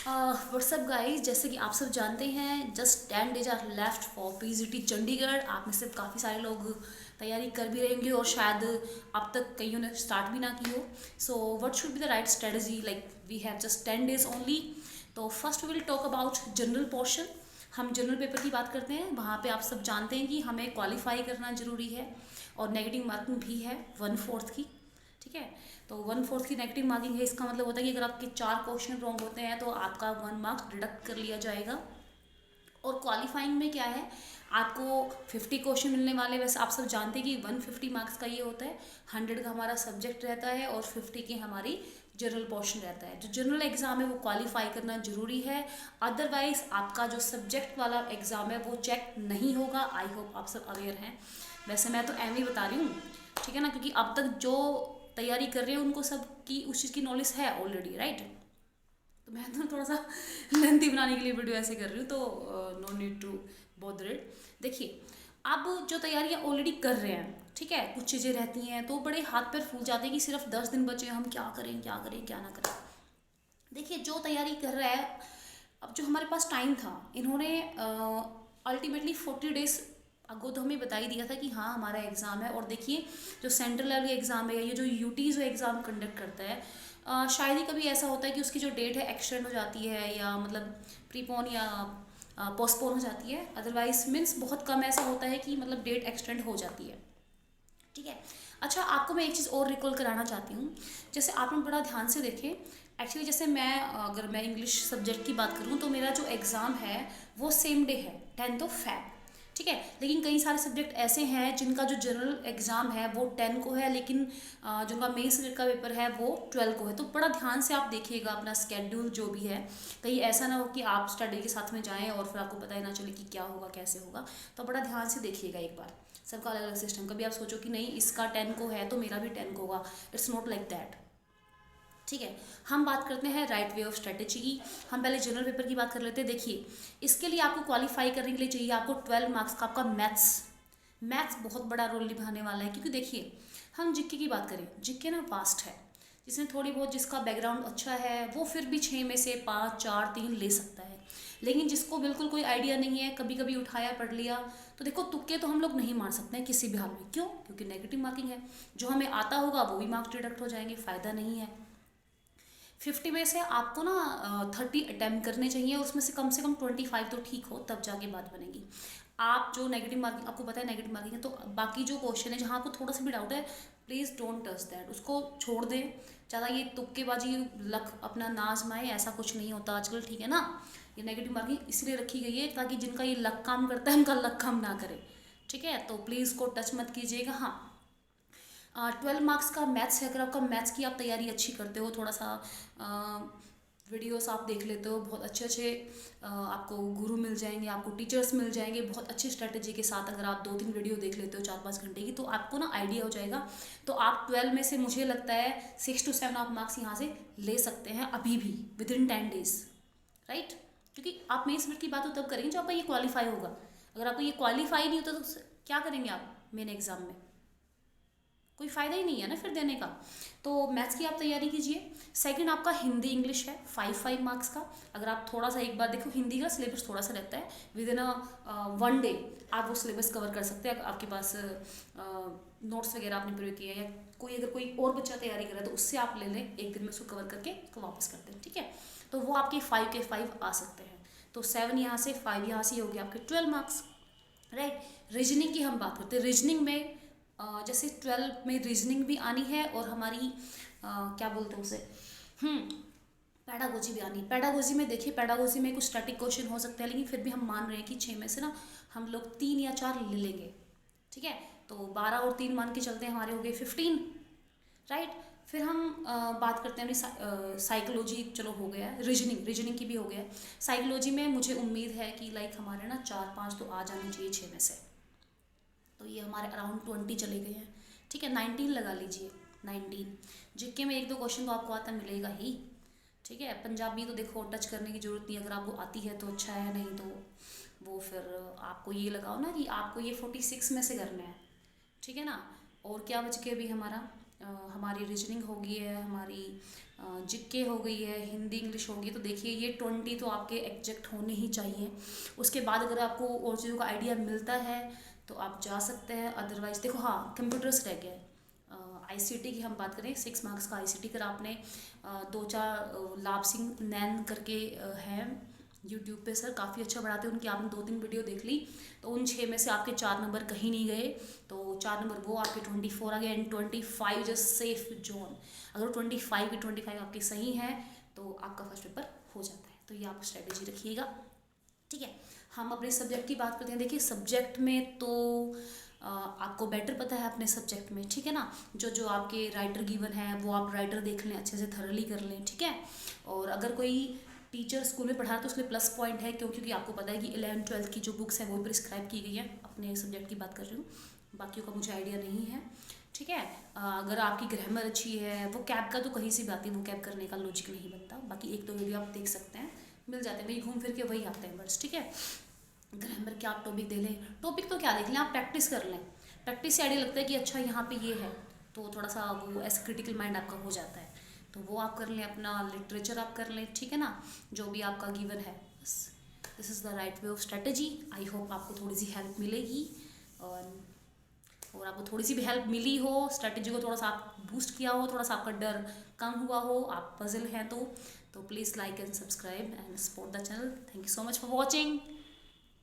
WhatsApp guys, जैसे कि आप सब जानते हैं just 10 days are left for PGT Chandigarh. आप में से काफ़ी सारे लोग तैयारी कर भी रहेंगे और शायद अब तक कईयों ने स्टार्ट भी ना की हो। So what should be the right strategy, like we have just 10 days only. तो first we will talk about general portion. हम जनरल पेपर की बात करते हैं। वहाँ पे आप सब जानते हैं कि हमें क्वालिफाई करना ज़रूरी है और नेगेटिव मार्किंग भी है 1/4 की। ठीक है, तो 1/4 की नेगेटिव मार्किंग है। इसका मतलब होता है कि अगर आपके 4 क्वेश्चन रॉन्ग होते हैं तो आपका 1 मार्क्स डिडक्ट कर लिया जाएगा। और क्वालिफाइंग में क्या है, आपको 50 क्वेश्चन मिलने वाले। वैसे आप सब जानते हैं कि 150 मार्क्स का ये होता है। 100 का हमारा सब्जेक्ट रहता है और 50 की हमारी जनरल पोर्शन रहता है। जो जनरल एग्जाम है वो क्वालिफाई करना जरूरी है, अदरवाइज आपका जो सब्जेक्ट वाला एग्जाम है वो चेक नहीं होगा। आई होप आप सब अवेयर हैं। वैसे मैं तो एम ही बता रही हूँ, ठीक है ना, क्योंकि अब तक जो तैयारी कर रहे हैं उनको सब की उस चीज़ की नॉलेज है ऑलरेडी, राइट। तो मैं तो थोड़ा सा लेंथी बनाने के लिए वीडियो ऐसे कर रही हूँ, तो no need to bother it. देखिए, अब जो तैयारियाँ ऑलरेडी कर रहे हैं, ठीक है, कुछ चीज़ें रहती हैं तो बड़े हाथ पैर फूल जाते हैं कि सिर्फ 10 दिन बचे, हम क्या करें क्या करें क्या ना करें। देखिए, जो तैयारी कर रहा है, अब जो हमारे पास टाइम था, इन्होंने अल्टीमेटली 40 डेज अगो तो हमें बता ही दिया था कि हाँ हमारा एग्ज़ाम है। और देखिए, जो सेंट्रल लेवल एग्ज़ाम है, ये जो यूटी जो एग्ज़ाम कंडक्ट करता है, शायद ही कभी ऐसा होता है कि उसकी जो डेट है एक्सटेंड हो जाती है या मतलब प्रीपोन या पोस्टपोन हो जाती है। अदरवाइज मीन्स बहुत कम ऐसा होता है कि मतलब डेट एक्सटेंड हो जाती है, ठीक है। अच्छा, आपको मैं एक चीज़ और रिकॉल कराना चाहती हूँ। जैसे आपने बड़ा ध्यान से देखें, एक्चुअली जैसे मैं अगर मैं इंग्लिश सब्जेक्ट की बात करूँ तो मेरा जो एग्ज़ाम है वो सेम डे है, 10 Feb, ठीक है। लेकिन कई सारे सब्जेक्ट ऐसे हैं जिनका जो जनरल एग्ज़ाम है वो 10 को है, लेकिन जिनका मेन सब्जेक्ट का पेपर है वो 12 को है। तो बड़ा ध्यान से आप देखिएगा अपना स्केड्यूल जो भी है, कहीं ऐसा ना हो कि आप स्टडी के साथ में जाएँ और फिर आपको पता ही ना चले कि क्या होगा कैसे होगा। तो बड़ा ध्यान से देखिएगा एक बार, सबका अलग अलग सिस्टम। कभी आप सोचो कि नहीं इसका 10 को है तो मेरा भी 10 को होगा, इट्स नॉट लाइक दैट, ठीक है। हम बात करते हैं राइट वे ऑफ स्ट्रेटेजी की। हम पहले जनरल पेपर की बात कर लेते हैं। देखिए, इसके लिए आपको क्वालिफाई करने के लिए चाहिए आपको 12 मार्क्स का आपका मैथ्स। मैथ्स बहुत बड़ा रोल निभाने वाला है, क्योंकि देखिए, हम जिक्के की बात करें, जिक्के ना पास्ट है, जिसमें थोड़ी बहुत जिसका बैकग्राउंड अच्छा है वो फिर भी 6 में से 5 4 3 ले सकता है। लेकिन जिसको बिल्कुल कोई आइडिया नहीं है, कभी कभी उठाया पढ़ लिया, तो देखो तुक्के तो हम लोग नहीं मार सकते हैं किसी भी हाल में। क्यों? क्योंकि नेगेटिव मार्किंग है। जो हमें आता होगा वो भी मार्क्स डिडक्ट हो जाएंगे, फ़ायदा नहीं है। 50 में से आपको ना 30 अटैम्प्ट करने चाहिए, उसमें से कम 25 तो ठीक हो, तब जाके बात बनेगी। आप जो नेगेटिव मार्किंग, आपको पता है नेगेटिव मार्किंग है, तो बाकी जो क्वेश्चन है जहाँ आपको थोड़ा सा भी डाउट है, प्लीज़ डोंट टच दैट, उसको छोड़ दें। ज़्यादा ये तुक्केबाजी लक अपना ना आजमाए, ऐसा कुछ नहीं होता आजकल, ठीक है ना। ये नेगेटिव मार्किंग इसलिए रखी गई है ताकि जिनका ये लक काम करता है उनका लक काम ना करे, ठीक है। तो प्लीज़ इसको टच मत कीजिएगा। हाँ, 12 मार्क्स का मैथ्स है। अगर आपका मैथ्स की आप तैयारी अच्छी करते हो, थोड़ा सा वीडियोस आप देख लेते हो, बहुत अच्छे अच्छे आपको गुरु मिल जाएंगे, आपको टीचर्स मिल जाएंगे बहुत अच्छी स्ट्रेटजी के साथ। अगर आप 2-3 वीडियो देख लेते हो 4-5 घंटे की, तो आपको ना आइडिया हो जाएगा। तो आप 12 में से मुझे लगता है 6 to 7 आप मार्क्स यहाँ से ले सकते हैं अभी भी विद इन 10 डेज, राइट। क्योंकि आप मेन सब्जेक्ट की बात तो तब करेंगे जब आपका ये क्वालिफाई होगा। अगर आपको ये क्वालिफाई नहीं होता तो क्या करेंगे आप मेन एग्जाम में? कोई फ़ायदा ही नहीं है ना फिर देने का। तो मैथ्स की आप तैयारी कीजिए। सेकंड आपका हिंदी इंग्लिश है 5 मार्क्स का। अगर आप थोड़ा सा एक बार देखो, हिंदी का सिलेबस थोड़ा सा रहता है, विद इन 1 डे आप वो सिलेबस कवर कर सकते हैं। आपके पास नोट्स वगैरह आपने प्रयोग किया है, या कोई अगर कोई और बच्चा तैयारी कर रहा है तो उससे आप ले लें, एक दिन में उसको कवर करके तो वापस करते हैं, ठीक है। तो वो आपके 5 के 5 आ सकते हैं। तो 7 यहाँ से, 5 यहाँ से, हो गया आपके 12 मार्क्स, राइट। रीजनिंग की हम बात करते हैं। रीजनिंग में जैसे 12 में रीजनिंग भी आनी है और हमारी क्या बोलते हैं उसे, पैडागोजी भी आनी है। पैडागोजी में देखिए, पैडागोजी में कुछ स्टैटिक क्वेश्चन हो सकते हैं, लेकिन फिर भी हम मान रहे हैं कि 6 में से ना हम लोग 3 या 4 ले लेंगे, ठीक है। तो 12 और 3 मान के चलते हैं, हमारे हो गए 15, राइट। फिर हम बात करते हैं अपनी साइकोलॉजी, चलो हो गया। रीजनिंग, रीजनिंग की भी हो गया। साइकोलॉजी में मुझे उम्मीद है कि लाइक हमारे ना 4-5 तो आ जाने चाहिए 6 में से। तो ये हमारे अराउंड 20 चले गए हैं, ठीक है। 19 लगा लीजिए, 19। जीके में 1-2 क्वेश्चन तो आपको आता मिलेगा ही, ठीक है। पंजाबी तो देखो टच करने की ज़रूरत नहीं, अगर आपको आती है तो अच्छा है, नहीं तो वो फिर आपको ये लगाओ ना कि आपको ये 46 में से करना है, ठीक है ना। और क्या बच के अभी हमारा हमारी रीजनिंग हो गई है, हमारी जीके हो गई है, हिंदी इंग्लिश होगी। तो देखिए ये 20 तो आपके एग्जैक्ट होने ही चाहिए। उसके बाद अगर आपको और चीज़ों का आइडिया मिलता है तो आप जा सकते हैं, अदरवाइज देखो हाँ कंप्यूटर्स रह गए। आईसीटी की हम बात करें, 6 मार्क्स का आईसीटी अगर आपने 2-4 लाभ सिंह नैन करके हैं यूट्यूब पे, सर काफ़ी अच्छा पढ़ाते हैं, उनकी आपने 2-3 वीडियो देख ली तो उन 6 में से आपके 4 नंबर कहीं नहीं गए। तो 4 नंबर वो आपके 24 आ गए एंड 25 जस्ट सेफ जोन। अगर 25 की 25 आपके सही हैं तो आपका फर्स्ट पेपर हो जाता है। तो ये आप स्ट्रेटेजी रखिएगा, ठीक है। हम अपने सब्जेक्ट की बात करते हैं। देखिए सब्जेक्ट में तो आपको बेटर पता है अपने सब्जेक्ट में, ठीक है ना। जो जो आपके राइटर गिवन है वो आप राइटर देख लें, अच्छे से थरली कर लें, ठीक है। और अगर कोई टीचर स्कूल में पढ़ा रहा है तो उसके लिए प्लस पॉइंट है, क्योंकि आपको पता है कि 11th-12th की जो बुक्स हैं वो प्रिस्क्राइब की गई हैं। अपने सब्जेक्ट की बात कर रही हूँ, बाकियों का मुझे आइडिया नहीं है, ठीक है। अगर आपकी ग्रामर अच्छी है, वो कैब का तो कहीं से भी आती है, वो कैब करने का लॉजिक नहीं बनता। बाकी एक दो वीडियो आप देख सकते हैं, मिल जाते हैं, वही घूम फिर के वही आते हैं बस, ठीक है। ग्रामर के आप टॉपिक दे लें, टॉपिक तो क्या देख लें, आप प्रैक्टिस कर लें। प्रैक्टिस से आइडिया लगता है कि अच्छा यहाँ पे ये है, तो थोड़ा सा वो ऐसे क्रिटिकल माइंड आपका हो जाता है। तो वो आप कर लें, अपना लिटरेचर आप कर लें, ठीक है ना, जो भी आपका गिवन है। बस this is the right way of strategy. I hope आपको थोड़ी सी हेल्प मिलेगी, और आपको थोड़ी सी भी हेल्प मिली हो, स्ट्रेटजी को थोड़ा सा आप बूस्ट किया हो, थोड़ा सा आपका डर कम हुआ हो, आप पजल हैं तो please like and subscribe and support the channel. Thank you so much for watching.